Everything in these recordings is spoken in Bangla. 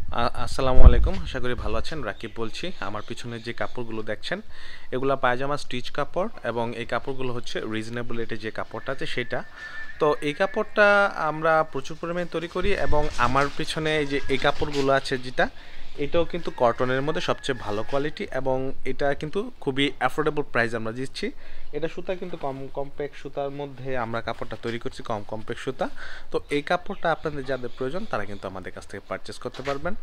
আসসালামু আলাইকুম। আশা করি ভালো আছেন। রাকিব বলছি। আমার পিছনে যে কাপড়গুলো দেখছেন এগুলো পায়জামা স্টিচ কাপড় এবং এই কাপড়গুলো হচ্ছে রিজনেবল রেটে যে কাপড়টা আছে সেটা। তো এই কাপড়টা আমরা প্রচুর পরিমাণে তৈরি করি এবং আমার পিছনে এই কাপড়গুলো আছে যেটা এটাও কিন্তু কটনের মধ্যে সবচেয়ে ভালো কোয়ালিটি এবং এটা কিন্তু খুবই অ্যাফোর্ডেবল প্রাইস আমরা দিচ্ছি। এটা সুতা কিন্তু কম্প্যাক্ট সুতার মধ্যে আমরা কাপড়টা তৈরি করছি, কম্প্যাক্ট সুতা। তো এই কাপড়টা আপনাদের যাদের প্রয়োজন তারা কিন্তু আমাদের কাছ থেকে পারচেস করতে পারবেন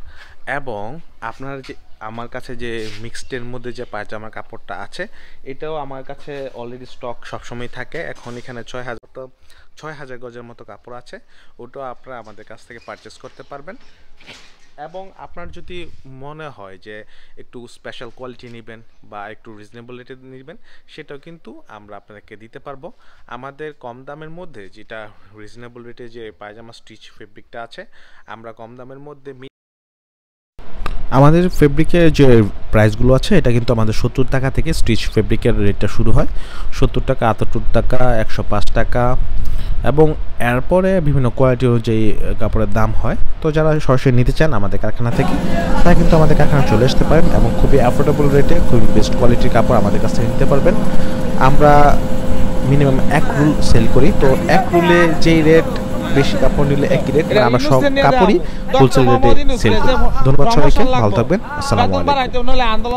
এবং আপনারা যে আমার কাছে যে মিক্সডের মধ্যে যে পায়জামার কাপড়টা আছে এটাও আমার কাছে অলরেডি স্টক সবসময় থাকে। এখন এখানে ৬,০০০ গজের মতো কাপড় আছে, ওটাও আপনারা আমাদের কাছ থেকে পারচেস করতে পারবেন। এবং আপনার যদি মনে হয় যে একটু স্পেশাল কোয়ালিটি নেবেন বা একটু রিজনেবল রেটে নেবেন সেটাও কিন্তু আমরা আপনাদেরকে দিতে পারবো। আমাদের কম দামের মধ্যে যেটা রিজনেবল রেটে যে পায়জামা স্টিচ ফেব্রিকটা আছে আমরা কম দামের মধ্যে আমাদের ফেব্রিকের যে প্রাইসগুলো আছে এটা কিন্তু আমাদের ৭০ টাকা থেকে স্টিচ ফেব্রিকের রেটটা শুরু হয়। ৭০ টাকা, ৭৮ টাকা, ১০৫ টাকা এবং এরপরে বিভিন্ন কোয়ালিটি অনুযায়ী কাপড়ের দাম হয়। তো যারা সরাসরি নিতে চান আমাদের কারখানা থেকে তারা কিন্তু আমাদের কারখানা চলে আসতে পারেন এবং খুবই অ্যাফোর্ডেবল রেটে খুবই বেস্ট কোয়ালিটির কাপড় আমাদের কাছ থেকে নিতে পারবেন। আমরা মিনিমাম ১ রুল সেল করি। তো ১ রুলে যেই রেট, বেশি কাপড় নিলে একই রেট, আমরা সব কাপড়ই হোলসেল রেটে সেল করি। ধন্যবাদ সবাইকে, ভালো থাকবেন। আসসালামু আলাইকুম।